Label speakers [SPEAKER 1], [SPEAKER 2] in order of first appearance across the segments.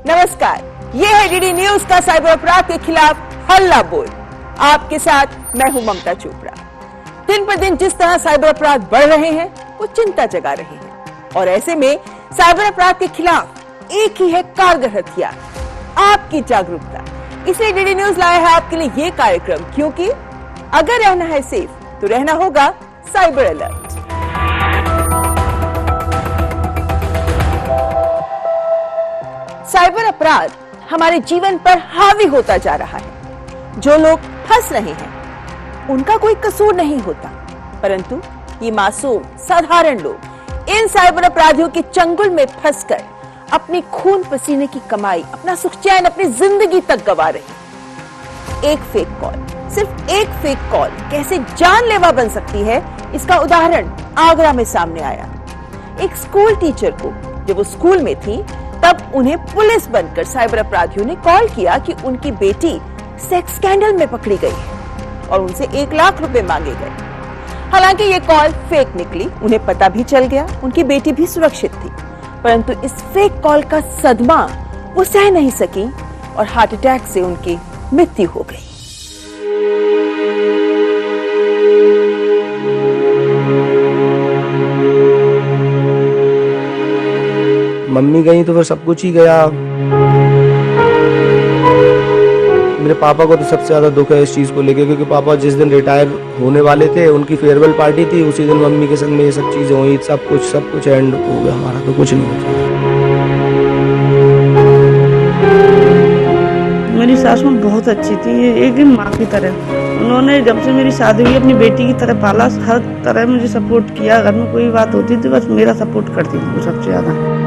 [SPEAKER 1] नमस्कार, ये है डीडी न्यूज का साइबर अपराध के खिलाफ हल्ला बोल। आपके साथ मैं हूं ममता चोपड़ा। दिन पर दिन जिस तरह साइबर अपराध बढ़ रहे हैं वो चिंता जगा रहे हैं और ऐसे में साइबर अपराध के खिलाफ एक ही है कारगर हथियार, आपकी जागरूकता। इसलिए डीडी न्यूज लाया है आपके लिए ये कार्यक्रम, क्योंकि अगर रहना है सेफ तो रहना होगा साइबर अलर्ट। साइबर अपराध हमारे जीवन पर हावी होता जा रहा है। जो लोग फंस रहे हैं उनका कोई कसूर नहीं होता, परंतु ये मासूम साधारण लोग इन साइबर अपराधियों के चंगुल में फंसकर अपनी खून पसीने की कमाई, अपना सुख चैन, अपनी जिंदगी तक गंवा रहे। एक फेक कॉल, सिर्फ एक फेक कॉल कैसे जानलेवा बन सकती है, इसका उदाहरण आगरा में सामने आया। एक स्कूल टीचर को जब वो स्कूल में थी तब उन्हें पुलिस बनकर साइबर अपराधियों ने कॉल किया कि उनकी बेटी सेक्स स्कैंडल में पकड़ी गई है और उनसे 1 लाख रुपए मांगे गए। हालांकि ये कॉल फेक निकली, उन्हें पता भी चल गया, उनकी बेटी भी सुरक्षित थी, परंतु इस फेक कॉल का सदमा वो सह नहीं सकी और हार्ट अटैक से उनकी मृत्यु हो गई।
[SPEAKER 2] मम्मी गई तो फिर सब कुछ ही गया। मेरे पापा को तो सबसे ज्यादा दुख है इस चीज को लेके, क्योंकि पापा जिस दिन रिटायर होने वाले थे उनकी फेयरवेल पार्टी थी, उसी दिन मम्मी के संग में ये सब चीजें हुई। सब कुछ एंड हो गया, हमारा तो कुछ नहीं बचा।
[SPEAKER 3] मेरी सासू बहुत अच्छी थी, एक माँ की तरह। उन्होंने जब से मेरी शादी हुई अपनी बेटी की तरह पाला, हर तरह मुझे सपोर्ट किया। अगर में कोई बात होती थी बस मेरा सपोर्ट करती थी वो सबसे ज्यादा।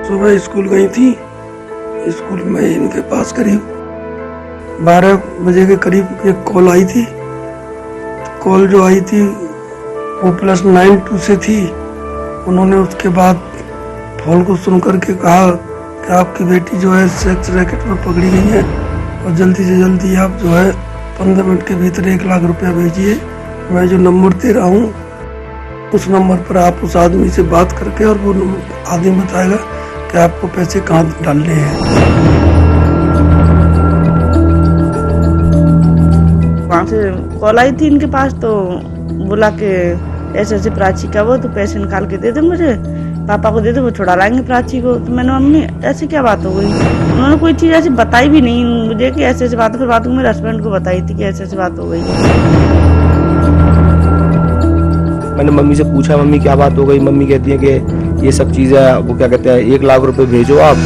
[SPEAKER 4] सुबह स्कूल गई थी, स्कूल में इनके पास करीब 12 बजे के करीब एक कॉल आई थी। कॉल जो आई थी वो +92 से थी। उन्होंने उसके बाद फोन को सुन करके कहा कि आपकी बेटी जो है सेक्स रैकेट में पकड़ी गई है और जल्दी से जल्दी आप जो है 15 मिनट के भीतर 1 लाख रुपया भेजिए। मैं जो नंबर दे रहा हूँ उस नंबर पर आप उस आदमी से बात करके, और वो आदमी बताएगा कि आपको पैसे कहाँ डालने हैं।
[SPEAKER 3] वहाँ से कॉल आई थी इनके पास, तो बोला कि ऐसे प्राची का वो तो पैसे निकाल के दे दे मुझे, पापा को दे दे, वो छुड़ा लाएंगे प्राची को। तो मैंने मम्मी ऐसे क्या बात हो गई? उन्होंने कोई चीज़ ऐसी बताई भी नहीं मुझे कि ऐसे बात। फिर बात मेरे हस्बैंड को बताई थी कि ऐसे बात हो गई है।
[SPEAKER 2] मैंने मम्मी से पूछा, मम्मी क्या बात हो गई? मम्मी कहती है कि ये सब चीज़ें, वो क्या कहते हैं, 1 लाख रुपए भेजो आप।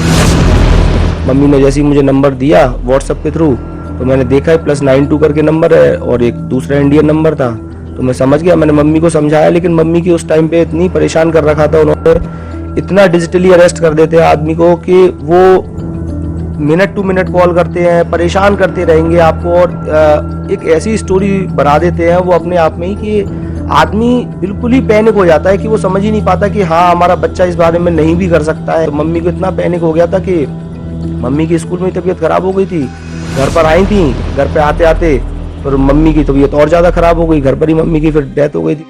[SPEAKER 2] मम्मी ने जैसे ही मुझे नंबर दिया व्हाट्सएप के थ्रू, तो मैंने देखा है +92 करके नंबर है और एक दूसरा इंडियन नंबर था, तो मैं समझ गया। मैंने मम्मी को समझाया, लेकिन मम्मी की उस टाइम पे इतनी परेशान कर रखा था उन्होंने, इतना डिजिटली अरेस्ट कर देते हैं आदमी को कि वो मिनट टू मिनट कॉल करते हैं, परेशान करते रहेंगे आपको, और एक ऐसी स्टोरी बना देते हैं वो अपने आप में ही कि आदमी बिल्कुल ही पैनिक हो जाता है कि वो समझ ही नहीं पाता कि हाँ हमारा बच्चा इस बारे में नहीं भी कर सकता है। तो मम्मी को इतना पैनिक हो गया था कि मम्मी की स्कूल में तबीयत खराब हो गई थी, घर पर आई थी, घर पे आते आते फिर मम्मी की तबीयत और ज्यादा खराब हो गई, घर पर ही मम्मी की फिर डेथ हो गई थी।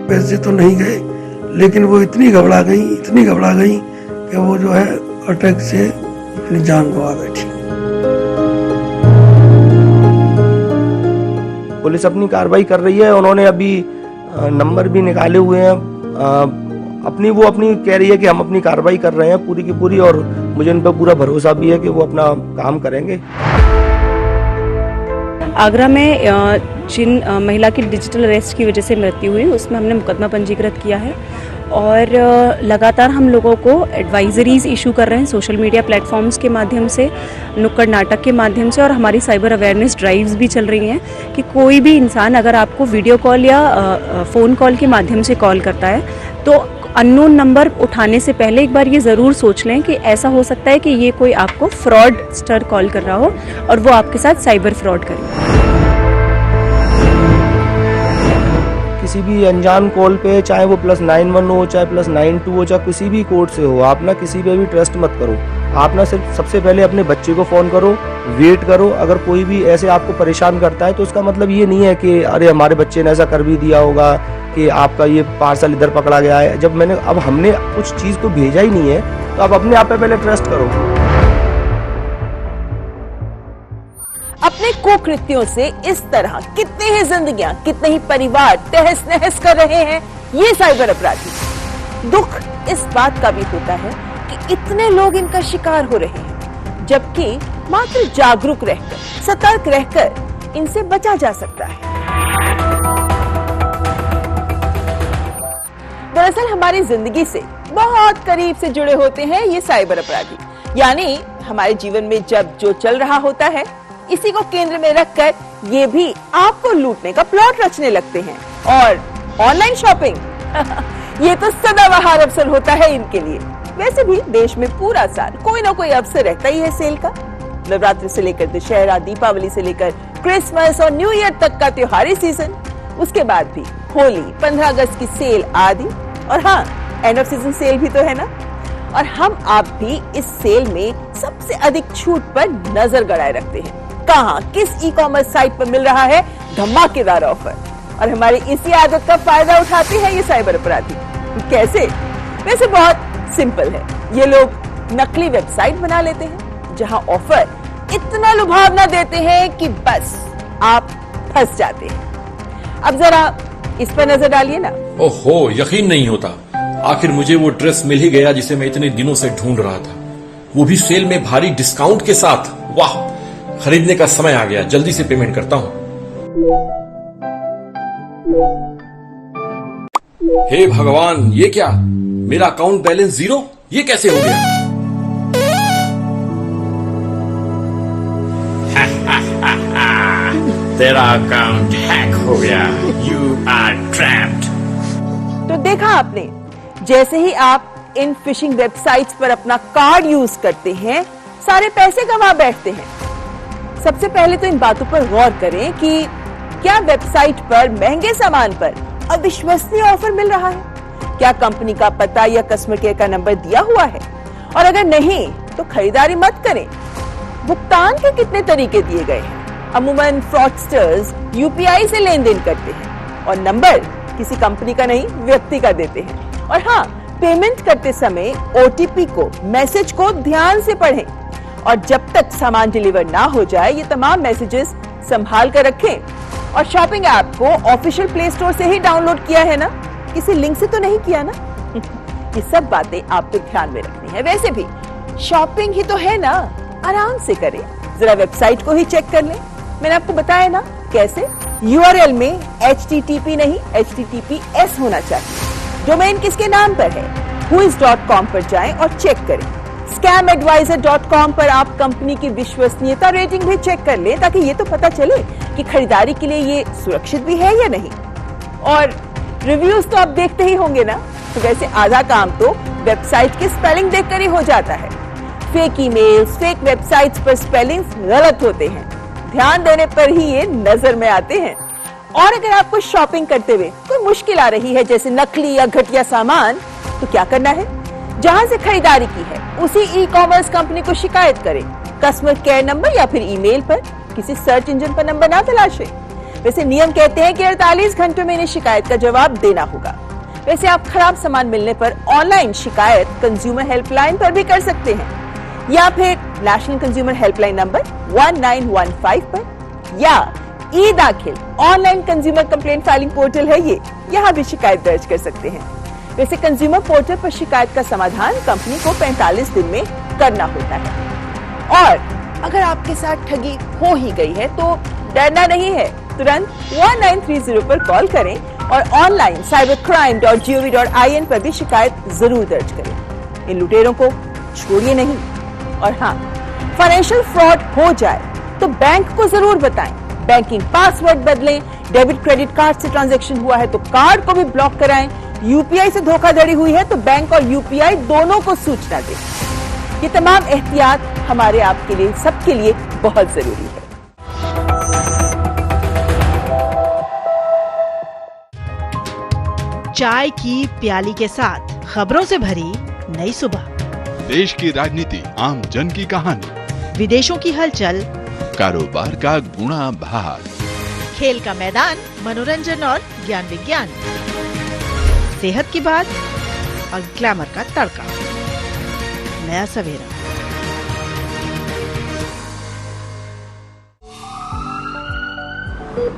[SPEAKER 4] पैसे तो नहीं गए, लेकिन वो इतनी घबरा गई कि वो जो है अटैक से अपनी जान गंवा बैठी।
[SPEAKER 2] पुलिस अपनी कार्रवाई कर रही है, उन्होंने अभी नंबर भी निकाले हुए हैं, अपनी कह रही है कि हम अपनी कार्रवाई कर रहे हैं पूरी की पूरी, और मुझे उन पर पूरा भरोसा भी है कि वो अपना काम करेंगे।
[SPEAKER 5] आगरा में जिन महिला की डिजिटल अरेस्ट की वजह से मृत्यु हुई उसमें हमने मुकदमा पंजीकृत किया है और लगातार हम लोगों को एडवाइजरीज इशू कर रहे हैं सोशल मीडिया प्लेटफॉर्म्स के माध्यम से, नुक्कड़ नाटक के माध्यम से, और हमारी साइबर अवेयरनेस ड्राइव्स भी चल रही हैं कि कोई भी इंसान अगर आपको वीडियो कॉल या फ़ोन कॉल के माध्यम से कॉल करता है तो अननोन नंबर उठाने से पहले एक बार ये ज़रूर सोच लें कि ऐसा हो सकता है कि ये कोई आपको फ्रॉडस्टर कॉल कर रहा हो और वो आपके साथ साइबर फ्रॉड करे।
[SPEAKER 2] किसी भी अनजान कॉल पे, चाहे वो +91 हो, चाहे +92 हो, चाहे किसी भी कोड से हो, आप ना किसी पे भी ट्रस्ट मत करो। आप ना सिर्फ सबसे पहले अपने बच्चे को फ़ोन करो, वेट करो। अगर कोई भी ऐसे आपको परेशान करता है तो उसका मतलब ये नहीं है कि अरे हमारे बच्चे ने ऐसा कर भी दिया होगा कि आपका ये पार्सल इधर पकड़ा गया है। जब हमने कुछ चीज़ को भेजा ही नहीं है तो आप अपने आप पे पहले ट्रस्ट करो।
[SPEAKER 1] अपने कुकृत्यों से इस तरह कितनी ही जिंदगियां, कितने ही परिवार तहस नहस कर रहे हैं ये साइबर अपराधी। दुख इस बात का भी होता है कि इतने लोग इनका शिकार हो रहे हैं, जबकि मात्र जागरूक रहकर, सतर्क रहकर इनसे बचा जा सकता है। दरअसल हमारी जिंदगी से बहुत करीब से जुड़े होते हैं ये साइबर अपराधी। यानी हमारे जीवन में जब जो चल रहा होता है, इसी को केंद्र में रखकर ये भी आपको लूटने का प्लॉट रचने लगते हैं। और ऑनलाइन शॉपिंग ये तो सदाबहार अवसर होता है इनके लिए। वैसे भी देश में पूरा साल कोई ना कोई अवसर रहता ही है सेल का। नवरात्रि से लेकर दशहरा, दीपावली से लेकर क्रिसमस और न्यू ईयर तक का त्योहारी सीजन, उसके बाद भी होली, 15 अगस्त की सेल आदि, और हाँ, एंड ऑफ सीजन सेल भी तो है ना। और हम आप भी इस सेल में सबसे अधिक छूट पर नजर गड़ाए रखते हैं। कहां, किस ई-कॉमर्स साइट पर मिल रहा है धमाकेदार ऑफर, और हमारी इसी आदत का फायदा उठाते हैं ये साइबर अपराधी। कैसे? वैसे बहुत सिंपल है। ये लोग नकली वेबसाइट बना लेते हैं जहां ऑफर इतना लुभावना देते हैं कि बस आप फंस जाते हैं। अब जरा इस पर नजर डालिए ना।
[SPEAKER 6] ओहो, यकीन नहीं होता, आखिर मुझे वो ड्रेस मिल ही गया जिसे मैं इतने दिनों से ढूंढ रहा था, वो भी सेल में भारी डिस्काउंट के साथ। वाह, खरीदने का समय आ गया, जल्दी से पेमेंट करता हूं। हे भगवान, ये क्या, मेरा अकाउंट बैलेंस 0, ये कैसे हो गया?
[SPEAKER 7] तेरा अकाउंट हैक हो गया, यू आर ट्रैप्ड।
[SPEAKER 1] तो देखा आपने, जैसे ही आप इन फिशिंग वेबसाइट्स पर अपना कार्ड यूज करते हैं, सारे पैसे गंवा बैठते हैं। सबसे पहले तो इन बातों पर गौर करें कि क्या वेबसाइट पर महंगे सामान पर अविश्वसनीय ऑफर मिल रहा है? क्या कंपनी का पता या कस्टमर केयर का नंबर दिया हुआ है? और अगर नहीं तो खरीदारी मत करें। भुगतान के कितने तरीके दिए गए हैं? अमूमन फ्रॉडस्टर्स यूपीआई से लेन देन करते हैं और नंबर किसी कंपनी का नहीं, व्यक्ति का देते हैं। और हाँ, पेमेंट करते समय ओटीपी को, मैसेज को ध्यान से पढ़ें, और जब तक सामान डिलीवर ना हो जाए ये तमाम मैसेजेस संभाल कर रखें। और शॉपिंग ऐप को ऑफिशियल प्ले स्टोर से ही डाउनलोड किया है ना, किसी लिंक से तो नहीं किया ना। ये सब बातें आपको ध्यान में रखनी है। वैसे भी शॉपिंग ही तो है ना, आराम से करें, जरा वेबसाइट को ही चेक कर लें। मैंने आपको बताया ना कैसे। यूआरएल में HTTP नहीं, HTTPS होना चाहिए। डोमेन किसके नाम पर है? whois.com पर जाएं और चेक करें। scamadvisor.com पर आप कंपनी की विश्वसनीयता रेटिंग भी चेक कर लें, ताकि ये तो पता चले कि खरीदारी के लिए ये सुरक्षित भी है या नहीं। और रिव्यूज तो आप देखते ही होंगे ना। तो वैसे आधा काम तो वेबसाइट की स्पेलिंग देखकर ही हो जाता है। फेक ईमेल्स, फेक वेबसाइट्स पर स्पेलिंग्स गलत होते हैं, ध्यान देने पर ही ये नजर में आते हैं। और अगर आपको शॉपिंग करते हुए कोई मुश्किल आ रही है, जैसे नकली या घटिया सामान, तो क्या करना है? जहां से खरीदारी की है उसी ई-कॉमर्स कंपनी को शिकायत करें। कस्टमर केयर नंबर या फिर ईमेल पर, किसी सर्च इंजन पर नंबर ना तलाशें। वैसे नियम कहते हैं कि 48 घंटों में इन्हें शिकायत का जवाब देना होगा। वैसे आप खराब सामान मिलने पर ऑनलाइन शिकायत कंज्यूमर हेल्पलाइन पर भी कर सकते हैं, या फिर नेशनल कंज्यूमर हेल्पलाइन नंबर 1915 पर, या ई-दाखिल online consumer complaint filing portal है ये, यहाँ भी शिकायत दर्ज कर सकते हैं। वैसे कंज्यूमर पोर्टल पर शिकायत का समाधान कंपनी को 45 दिन में करना होता है। और अगर आपके साथ ठगी हो ही गई है तो डरना नहीं है, तुरंत 1930 पर कॉल करें और ऑनलाइन cybercrime.gov.in पर भी शिकायत जरूर दर्ज करें। इन लुटेरों को छोड़िए नहीं। और हाँ, फाइनेंशियल फ्रॉड हो जाए तो बैंक को जरूर बताएं। बैंकिंग पासवर्ड बदलें, डेबिट क्रेडिट कार्ड से ट्रांजैक्शन हुआ है तो कार्ड को भी ब्लॉक कराएं, यूपीआई से धोखाधड़ी हुई है तो बैंक और यूपीआई दोनों को सूचना दें। ये तमाम एहतियात हमारे आपके लिए, सबके लिए बहुत जरूरी है।
[SPEAKER 8] चाय की प्याली के साथ खबरों से भरी नई सुबह,
[SPEAKER 9] देश की राजनीति, आम जन की कहानी,
[SPEAKER 8] विदेशों की हलचल,
[SPEAKER 9] कारोबार का गुणा भाग,
[SPEAKER 8] खेल का मैदान, मनोरंजन और ज्ञान विज्ञान, सेहत की बात और ग्लैमर का तड़का। नया सवेरा।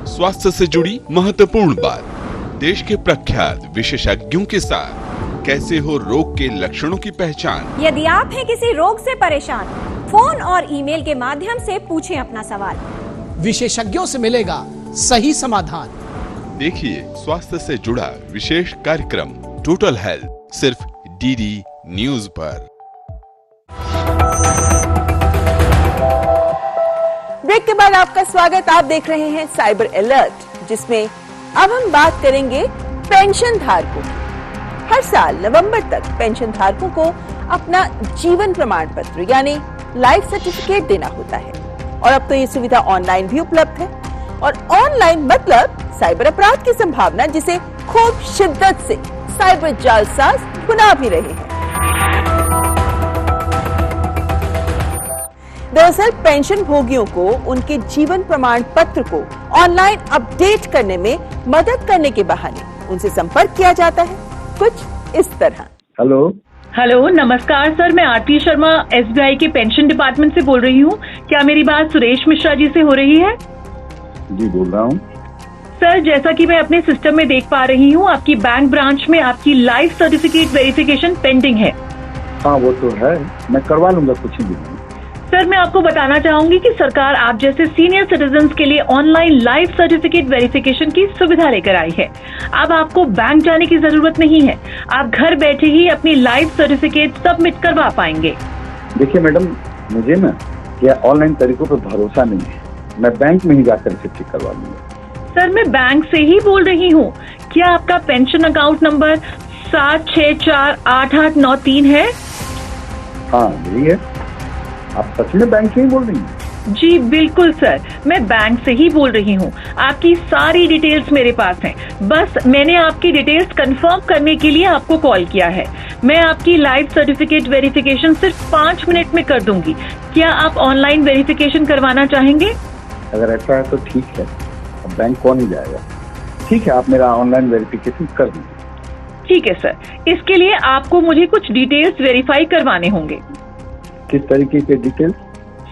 [SPEAKER 9] स्वास्थ्य से जुड़ी महत्वपूर्ण बात, देश के प्रख्यात विशेषज्ञों के साथ कैसे हो रोग के लक्षणों की पहचान।
[SPEAKER 10] यदि आप हैं किसी रोग से परेशान, फोन और ईमेल के माध्यम से पूछें अपना सवाल,
[SPEAKER 11] विशेषज्ञों से मिलेगा सही समाधान।
[SPEAKER 9] देखिए स्वास्थ्य से जुड़ा विशेष कार्यक्रम टोटल हेल्थ, सिर्फ डीडी न्यूज पर।
[SPEAKER 1] ब्रेक के बाद आपका स्वागत। आप देख रहे हैं साइबर अलर्ट, जिसमें अब हम बात करेंगे पेंशन धारकों की। हर साल नवंबर तक पेंशन धारकों को अपना जीवन प्रमाण पत्र यानी लाइफ सर्टिफिकेट देना होता है, और अब तो ये सुविधा ऑनलाइन भी उपलब्ध है। और ऑनलाइन मतलब साइबर अपराध की संभावना, जिसे खूब शिद्दत से साइबर जालसाज भुना भी रहे हैं। दरअसल पेंशन भोगियों को उनके जीवन प्रमाण पत्र को ऑनलाइन अपडेट करने में मदद करने के बहाने उनसे संपर्क किया जाता है, कुछ इस तरह।
[SPEAKER 12] हेलो, नमस्कार सर, मैं आरती शर्मा SBI के पेंशन डिपार्टमेंट से बोल रही हूँ। क्या मेरी बात सुरेश मिश्रा जी से हो रही है?
[SPEAKER 13] जी बोल रहा हूँ।
[SPEAKER 12] सर, जैसा कि मैं अपने सिस्टम में देख पा रही हूँ, आपकी बैंक ब्रांच में आपकी लाइफ सर्टिफिकेट वेरिफिकेशन पेंडिंग है।
[SPEAKER 13] हाँ वो तो है, मैं करवा लूंगा कुछ ही दिन में।
[SPEAKER 12] सर, मैं आपको बताना चाहूंगी कि सरकार आप जैसे सीनियर सिटीजन्स के लिए ऑनलाइन लाइफ सर्टिफिकेट वेरिफिकेशन की सुविधा लेकर आई है। अब आपको बैंक जाने की जरूरत नहीं है, आप घर बैठे ही अपनी लाइफ सर्टिफिकेट सबमिट करवा पाएंगे।
[SPEAKER 13] देखिए मैडम, मुझे ना यह ऑनलाइन तरीकों पर भरोसा नहीं है, मैं बैंक में ही जाकर इसे चेक करवा लूंगा।
[SPEAKER 12] सर, मैं बैंक से ही बोल रही हूँ। क्या आपका पेंशन अकाउंट नंबर 764889 है?
[SPEAKER 13] हाँ यही है। आप सच में बैंक से ही बोल रही हैं?
[SPEAKER 12] जी बिल्कुल सर, मैं बैंक से ही बोल रही हूँ। आपकी सारी डिटेल्स मेरे पास हैं। बस मैंने आपकी डिटेल्स कंफर्म करने के लिए आपको कॉल किया है। मैं आपकी लाइफ सर्टिफिकेट वेरिफिकेशन सिर्फ 5 मिनट में कर दूंगी। क्या आप ऑनलाइन वेरिफिकेशन करवाना चाहेंगे?
[SPEAKER 13] अगर ऐसा है तो ठीक है, अब बैंक कौन ही जाएगा। ठीक है, आप मेरा ऑनलाइन वेरिफिकेशन कर दीजिए।
[SPEAKER 12] ठीक है सर, इसके लिए आपको मुझे कुछ डिटेल्स वेरीफाई करवाने होंगे।
[SPEAKER 13] किस तरीके के डिटेल्स?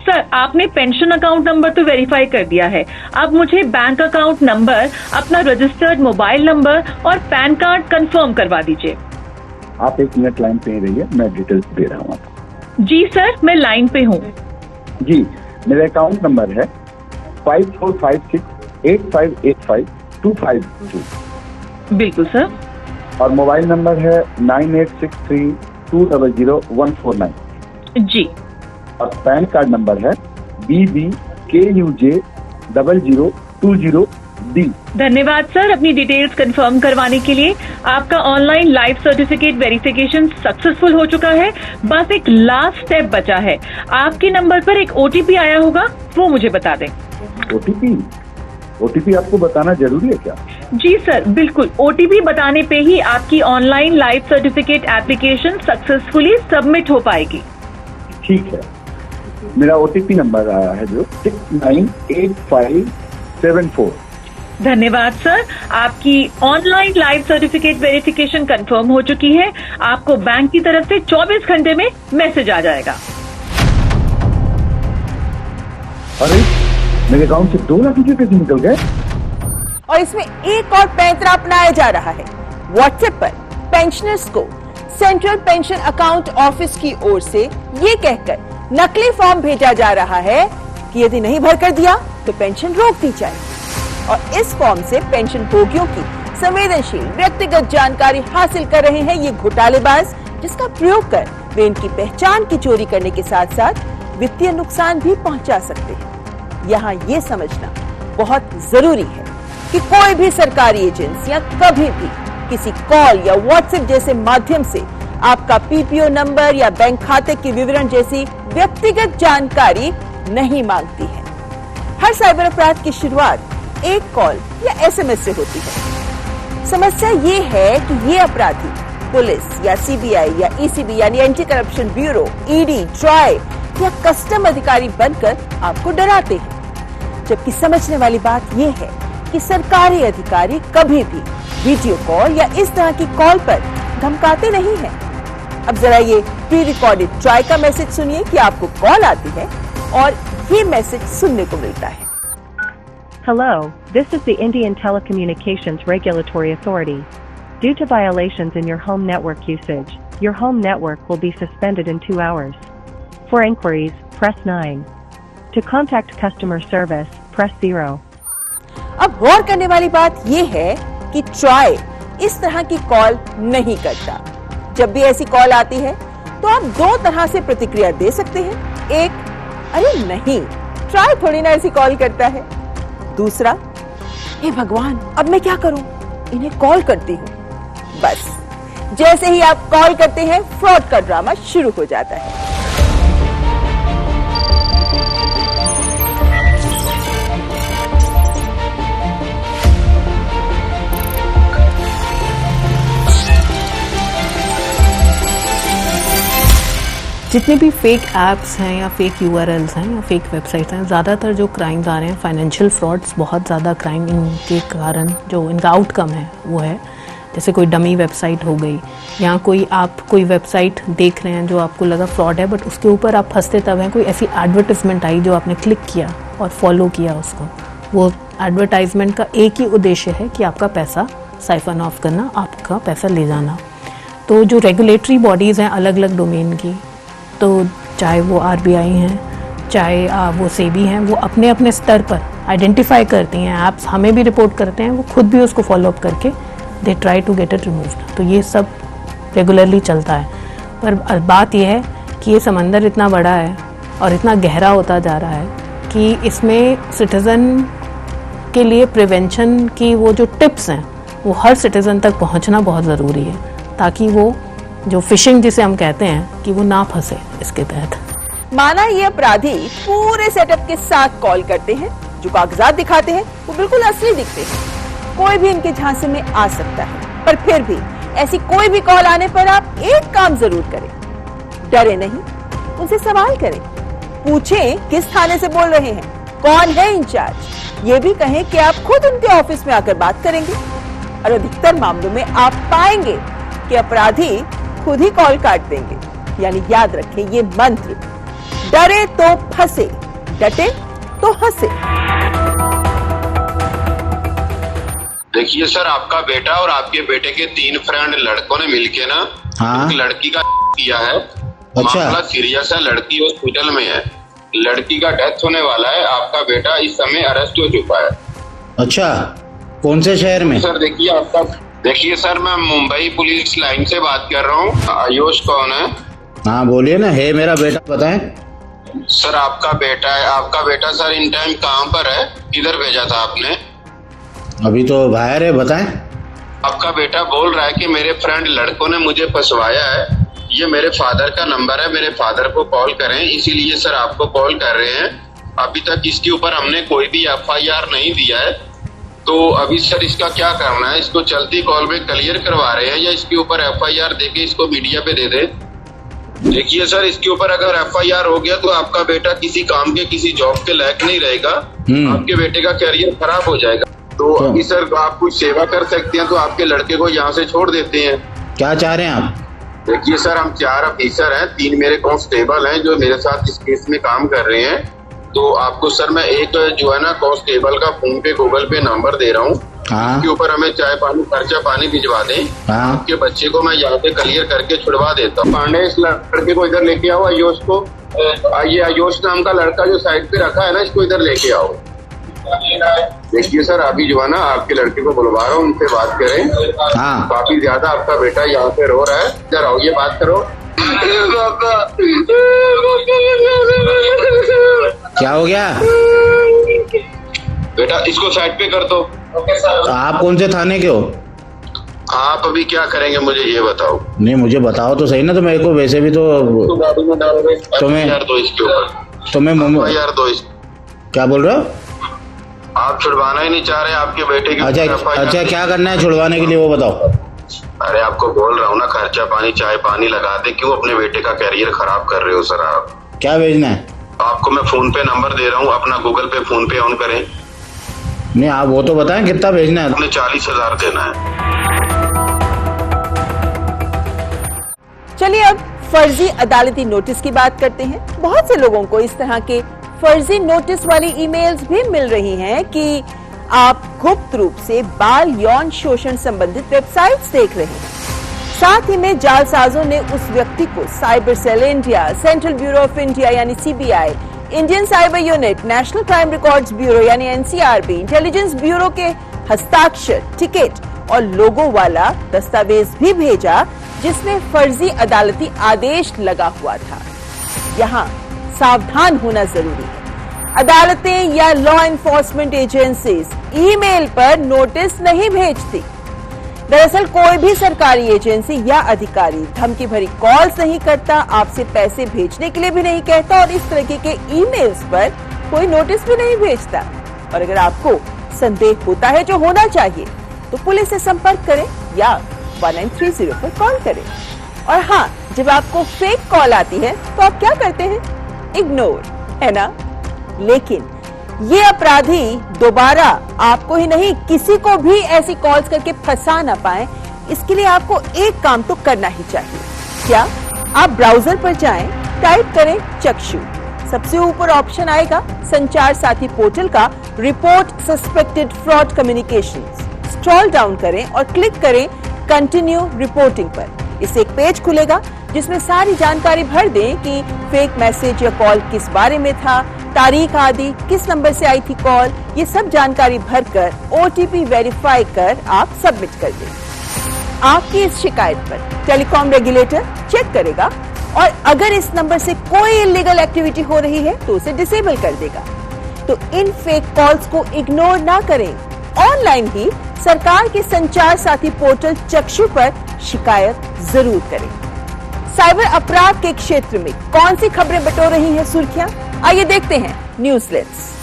[SPEAKER 12] सर, आपने पेंशन अकाउंट नंबर तो वेरीफाई कर दिया है, अब मुझे बैंक अकाउंट नंबर, अपना रजिस्टर्ड मोबाइल नंबर और पैन कार्ड कंफर्म करवा दीजिए।
[SPEAKER 13] आप 1 मिनट लाइन पे ही रहिए, मैं डिटेल्स दे रहा हूँ आपको।
[SPEAKER 12] जी सर, मैं लाइन पे हूँ।
[SPEAKER 13] जी, मेरा अकाउंट नंबर है 5456858525।
[SPEAKER 12] बिल्कुल सर।
[SPEAKER 13] और मोबाइल नंबर है 9863200149।
[SPEAKER 12] जी।
[SPEAKER 13] और पैन कार्ड नंबर है BBKUJ0020D।
[SPEAKER 12] धन्यवाद सर, अपनी डिटेल्स कंफर्म करवाने के लिए। आपका online life certificate verification successful हो चुका है। बस एक लास्ट स्टेप बचा है। आपके नंबर पर एक OTP आया होगा, वो मुझे बता दें।
[SPEAKER 13] OTP आपको बताना जरूरी है क्या?
[SPEAKER 12] जी सर, बिल्कुल। OTP बताने पे ही आपकी online life certificate application successfully submit हो पाएगी।
[SPEAKER 13] ठीक है, मेरा OTP नंबर आया है जो 698574।
[SPEAKER 12] धन्यवाद सर, आपकी online life certificate verification confirm हो चुकी है। आपको बैंक की तरफ से 24 घंटे में मैसेज आ जाएगा।
[SPEAKER 13] अरे मेरे अकाउंट से 2 लाख रुपए कैसे निकल गए?
[SPEAKER 1] और इसमें एक और पैंतरा अपनाया जा रहा है। व्हाट्सएप पर पेंशनर्स को सेंट्रल पेंशन अकाउंट ऑफिस की ओर से ये कहकर नकली फॉर्म भेजा जा रहा है कि यदि नहीं भरकर दिया तो पेंशन रोक दी जाए। और इस फॉर्म से पेंशन भोगियों की संवेदनशील व्यक्तिगत जानकारी हासिल कर रहे हैं ये घोटालेबाज, जिसका प्रयोग कर वे इनकी पहचान की चोरी करने के साथ साथ वित्तीय नुकसान भी पहुंचा सकते हैं। यहाँ ये समझना बहुत जरूरी है कि कोई भी सरकारी एजेंसियां कभी भी किसी कॉल या व्हाट्सएप जैसे माध्यम से आपका PPO नंबर या बैंक खाते के विवरण जैसी व्यक्तिगत जानकारी नहीं मांगती है। हर साइबर अपराध की शुरुआत एक कॉल या SMS से होती है। समस्या ये है कि ये अपराधी पुलिस या सीबीआई या ईसीबी यानी anti corruption bureau, ED, try या कस्टम अधिकारी बनकर आपको डराते हैं। जबकि समझने वाली बात यह है कि सरकारी अधिकारी कभी भी वीडियो कॉल या इस तरह की कॉल पर धमकाते नहीं हैं। अब जरा ये प्री रिकॉर्डेड ट्राई का मैसेज सुनिए कि आपको कॉल आती है और ये मैसेज सुनने को मिलता है।
[SPEAKER 14] Hello, this is the Indian Telecommunications Regulatory Authority. Due to violations in your home network usage, your home network will be suspended in 2 hours. For inquiries, press 9. To contact customer service, press 0.
[SPEAKER 1] अब गौर करने वाली बात यह है कि try इस तरह की कॉल नहीं करता। जब भी ऐसी कॉल आती है तो आप 2 तरह से प्रतिक्रिया दे सकते हैं। एक, अरे नहीं, ट्राई थोड़ी ना ऐसी कॉल करता है। दूसरा, हे भगवान, अब मैं क्या करूं, इन्हें कॉल करती हूं। बस जैसे ही आप कॉल करते हैं फ्रॉड का ड्रामा शुरू हो जाता है।
[SPEAKER 15] जितने भी फेक ऐप्स हैं या फेक यूआरएल्स हैं या फेक वेबसाइट्स हैं, ज़्यादातर जो क्राइम्स आ रहे हैं, फाइनेंशियल फ्रॉड्स, बहुत ज़्यादा क्राइम इनके कारण जो इनका आउटकम है वो है जैसे कोई डमी वेबसाइट हो गई या कोई वेबसाइट देख रहे हैं जो आपको लगा फ्रॉड है, बट उसके ऊपर आप फंसते तब हैं, कोई ऐसी एडवर्टाइजमेंट आई जो आपने क्लिक किया और फॉलो किया उसको। वो एडवर्टाइजमेंट का एक ही उद्देश्य है कि आपका पैसा साइफन ऑफ करना, आपका पैसा ले जाना। तो जो रेगुलेटरी बॉडीज़ हैं अलग अलग डोमेन की, तो चाहे वो आरबीआई हैं, चाहे वो सेबी हैं, वो अपने अपने स्तर पर आइडेंटिफाई करती हैं ऐप्स, हमें भी रिपोर्ट करते हैं, वो खुद भी उसको फॉलो अप करके they try to get it removed. तो ये सब रेगुलरली चलता है। पर बात यह है कि ये समंदर इतना बड़ा है और इतना गहरा होता जा रहा है कि इसमें सिटीज़न के लिए प्रिवेंशन की वो जो टिप्स हैं वो हर सिटीज़न तक पहुंचना बहुत ज़रूरी है, ताकि वो जो फिशिंग जिसे हम कहते हैं कि वो ना फंसे इसके तहत।
[SPEAKER 1] माना ये अपराधी पूरे सेटअप के साथ कॉल करते हैं, जो कागजात दिखाते हैं वो बिल्कुल असली दिखते हैं, कोई भी इनके झांसे में आ सकता है। पर फिर भी ऐसी कोई भी कॉल आने पर आप एक काम जरूर करें, डरे नहीं, उनसे सवाल करें, पूछें किस थाने से बोल रहे हैं, कौन है इंचार्ज, ये भी कहें कि आप खुद उनके ऑफिस में आकर बात करेंगे। और अधिकतर मामलों में आप पाएंगे कि अपराधी खुद ही कॉल काट देंगे। यानी याद रखें ये मंत्र, डरे तो फंसे, डटे तो हंसे।
[SPEAKER 16] देखिए सर, आपका बेटा और आपके बेटे के 3 फ्रेंड लड़कों ने मिलके ना एक लड़की का किया है। मामला सीरियस है, लड़की हॉस्पिटल में है, लड़की का डेथ होने वाला है, आपका बेटा इस समय अरेस्ट हो चुका है।
[SPEAKER 17] अच्छा, कौन से शहर में?
[SPEAKER 16] सर देखिए सर, मैं मुंबई पुलिस लाइन से बात कर रहा हूँ। आयुष कौन है?
[SPEAKER 17] हाँ बोलिए ना, है मेरा बेटा, बताएं।
[SPEAKER 16] सर आपका बेटा है, आपका बेटा सर इन टाइम कहाँ पर है, किधर भेजा था आपने?
[SPEAKER 17] अभी तो बाहर है, बताएं।
[SPEAKER 16] आपका बेटा बोल रहा है कि मेरे फ्रेंड लड़कों ने मुझे फंसवाया है, ये मेरे फादर का नंबर है, मेरे फादर को कॉल करें, इसीलिए सर आपको कॉल कर रहे हैं। अभी तक इसके ऊपर हमने कोई भी FIR नहीं दिया है, तो अभी सर इसका क्या करना है? इसको चलती कॉल में क्लियर करवा रहे हैं या इसके ऊपर FIR देके इसको मीडिया पे दे दे? देखिए सर, इसके ऊपर अगर FIR हो गया तो आपका बेटा किसी काम के, किसी जॉब के लायक नहीं रहेगा, आपके बेटे का करियर खराब हो जाएगा। तो अभी सर आप कुछ सेवा कर सकते हैं तो आपके लड़के को यहाँ से छोड़ देते हैं।
[SPEAKER 17] क्या चाह रहे हैं आप?
[SPEAKER 16] देखिए सर, हम 4 ऑफिसर हैं, 3 मेरे कांस्टेबल हैं जो मेरे साथ इस केस में काम कर रहे हैं। तो आपको सर मैं एक जो है ना कांस्टेबल का फोन पे, गूगल पे नंबर दे रहा हूँ, इसके ऊपर हमें चाय पानी, खर्चा पानी भिजवा दें। आपके बच्चे को मैं यहाँ पे क्लियर करके छुड़वा देता हूँ। पांडे, इस लड़के को इधर लेके आओ, आयुष को। ये आयुष नाम का लड़का जो साइड पे रखा है ना, इसको इधर लेके आओ। देखिए सर, अभी जो है ना आपके लड़के को बुलवा रहा हूँ, उनसे बात करें। काफी ज्यादा आपका बेटा यहाँ पे रो रहा है, इधर आओ, ये बात करो।
[SPEAKER 17] क्या हो गया
[SPEAKER 16] बेटा? इसको साइड पे कर दो।
[SPEAKER 17] आप कौन से थाने के हो?
[SPEAKER 16] आप अभी क्या करेंगे मुझे ये बताओ।
[SPEAKER 17] नहीं मुझे बताओ तो सही ना, तो मेरे को वैसे भी तो
[SPEAKER 16] गाड़ी में डालोगे
[SPEAKER 17] तो मैं
[SPEAKER 16] यार, दो इसके ऊपर
[SPEAKER 17] तो मैं
[SPEAKER 16] यार, दो इस
[SPEAKER 17] क्या बोल रहे हो?
[SPEAKER 16] आप छुड़वाना ही नहीं चाह रहे आपके बेटे की।
[SPEAKER 17] अच्छा क्या करना है छुड़वाने के लिए वो बताओ।
[SPEAKER 16] अरे आपको बोल रहा हूँ ना, खर्चा पानी चाय पानी लगा दे, क्यों अपने बेटे का कैरियर खराब कर रहे हो सर आप?
[SPEAKER 17] क्या भेजना है
[SPEAKER 16] आपको? मैं फोन पे नंबर दे रहा हूँ, अपना गूगल पे फोन पे ऑन करें।
[SPEAKER 17] नहीं आप वो तो बताएं कितना भेजना है।
[SPEAKER 16] आपने 40,000 देना है।
[SPEAKER 1] चलिए अब फर्जी अदालती नोटिस की बात करते हैं। बहुत से लोगों को इस तरह के फर्जी नोटिस वाली ईमेल्स भी मिल रही हैं कि आप गुप्त रूप से बाल यौन शोषण संबंधित वेबसाइट्स देख रहे हैं। साथ ही में जालसाजों ने उस व्यक्ति को cyber cell India, central bureau of India यानी CBI, Indian cyber unit, national crime records bureau यानी एनसीआरबी, इंटेलिजेंस ब्यूरो के हस्ताक्षर, टिकट और लोगो वाला दस्तावेज भी भेजा जिसमें फर्जी अदालती आदेश लगा हुआ था। यहाँ सावधान होना जरूरी है। अदालतें या लॉ एनफोर्समेंट एजेंसीज ईमेल पर नोटिस नहीं भेजती। दरअसल कोई भी सरकारी एजेंसी या अधिकारी धमकी भरी कॉल्स नहीं करता, आपसे पैसे भेजने के लिए भी नहीं कहता और इस तरह के ईमेल्स पर कोई नोटिस भी नहीं भेजता। और अगर आपको संदेह होता है, जो होना चाहिए, तो पुलिस से संपर्क करें या 1930 पर कॉल करें। और हाँ, जब आपको फेक कॉल आती है तो आप क्या करते हैं? इग्नोर, है ना? लेकिन ये अपराधी दोबारा आपको ही नहीं किसी को भी ऐसी कॉल्स करके फंसा ना पाए, इसके लिए आपको एक काम तो करना ही चाहिए। क्या? आप ब्राउजर पर जाएं, टाइप करें चक्षु, सबसे ऊपर ऑप्शन आएगा संचार साथी पोर्टल का report suspected fraud communications. Scroll down करें और क्लिक करें कंटिन्यू रिपोर्टिंग पर। इससे एक पेज खुलेगा जिसमें सारी जानकारी भर दें कि फेक मैसेज या कॉल किस बारे में था, तारीख आदि, किस नंबर से आई थी कॉल, ये सब जानकारी भरकर ओटीपी वेरीफाई कर आप सबमिट कर दें। आपकी इस शिकायत पर टेलीकॉम रेगुलेटर चेक करेगा और अगर इस नंबर से कोई इलीगल एक्टिविटी हो रही है तो उसे डिसेबल कर देगा। तो इन फेक कॉल्स को इग्नोर ना करें, ऑनलाइन ही सरकार के संचार साथी पोर्टल चक्षु पर शिकायत जरूर करें। साइबर अपराध के क्षेत्र में कौन सी खबरें बटोर रही हैं सुर्खियां? आइए देखते हैं न्यूज लेंस।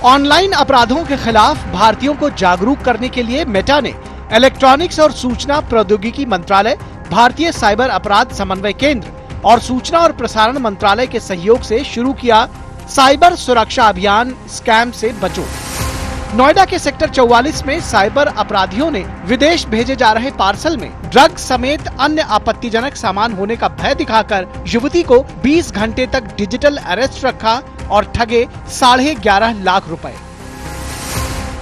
[SPEAKER 11] ऑनलाइन अपराधों के खिलाफ भारतीयों को जागरूक करने के लिए मेटा ने इलेक्ट्रॉनिक्स और सूचना प्रौद्योगिकी मंत्रालय, भारतीय साइबर अपराध समन्वय केंद्र और सूचना और प्रसारण मंत्रालय के सहयोग से शुरू किया साइबर सुरक्षा अभियान स्कैम से बचो। नोएडा के सेक्टर 44 में साइबर अपराधियों ने विदेश भेजे जा रहे पार्सल में ड्रग समेत अन्य आपत्तिजनक सामान होने का भय दिखाकर युवती को 20 घंटे तक डिजिटल अरेस्ट रखा और ठगे 11.5 लाख रुपए।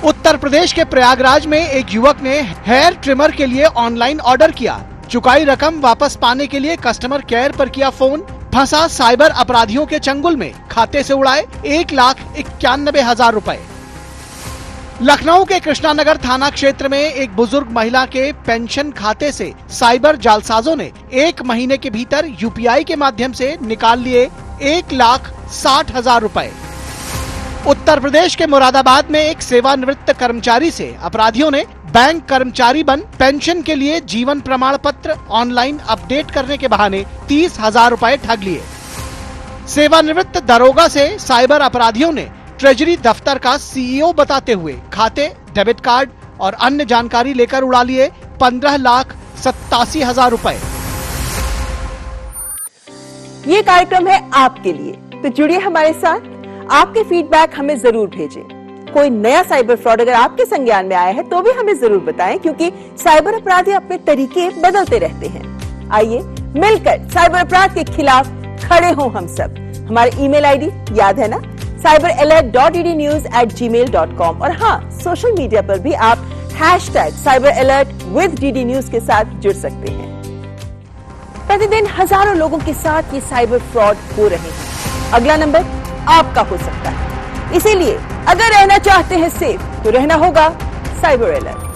[SPEAKER 11] उत्तर प्रदेश के प्रयागराज में एक युवक ने हेयर ट्रिमर के लिए ऑनलाइन ऑर्डर किया, चुकाई रकम वापस पाने के लिए कस्टमर केयर पर किया फोन, फंसा साइबर अपराधियों के चंगुल में, खाते से उड़ाए 1,91,000 रुपए। लखनऊ के कृष्णानगर थाना क्षेत्र में एक बुजुर्ग महिला के पेंशन खाते से साइबर जालसाजों ने 1 महीने के भीतर यूपीआई के माध्यम से निकाल लिए 1,60,000 रुपए। उत्तर प्रदेश के मुरादाबाद में एक सेवानिवृत्त कर्मचारी से अपराधियों ने बैंक कर्मचारी बन पेंशन के लिए जीवन प्रमाण पत्र ऑनलाइन अपडेट करने के बहाने 30,000 रुपए ठग लिए। सेवानिवृत्त दरोगा से साइबर अपराधियों ने ट्रेजरी दफ्तर का सीईओ बताते हुए खाते, डेबिट कार्ड और अन्य जानकारी लेकर उड़ा लिए 15,87,000 रुपए।
[SPEAKER 1] ये कार्यक्रम है आपके लिए, तो जुड़िए हमारे साथ। आपके फीडबैक हमें जरूर भेजें। कोई नया साइबर फ्रॉड अगर आपके संज्ञान में आया है तो भी हमें जरूर बताएं, क्योंकि साइबर अपराधी अपने तरीके बदलते रहते हैं। आइए मिलकर साइबर अपराध के खिलाफ खड़े हों हम सब। हमारी ईमेल आईडी याद है ना, cyberalert.ddnews@gmail.com। और हाँ, सोशल मीडिया पर भी आप #cyberalert_with_DD News के साथ जुड़ सकते हैं। प्रतिदिन हजारों लोगों के साथ ये साइबर फ्रॉड हो रहे हैं। अगला नंबर आपका हो सकता है। इसीलिए अगर रहना चाहते हैं सेफ, तो रहना होगा साइबर अलर्ट।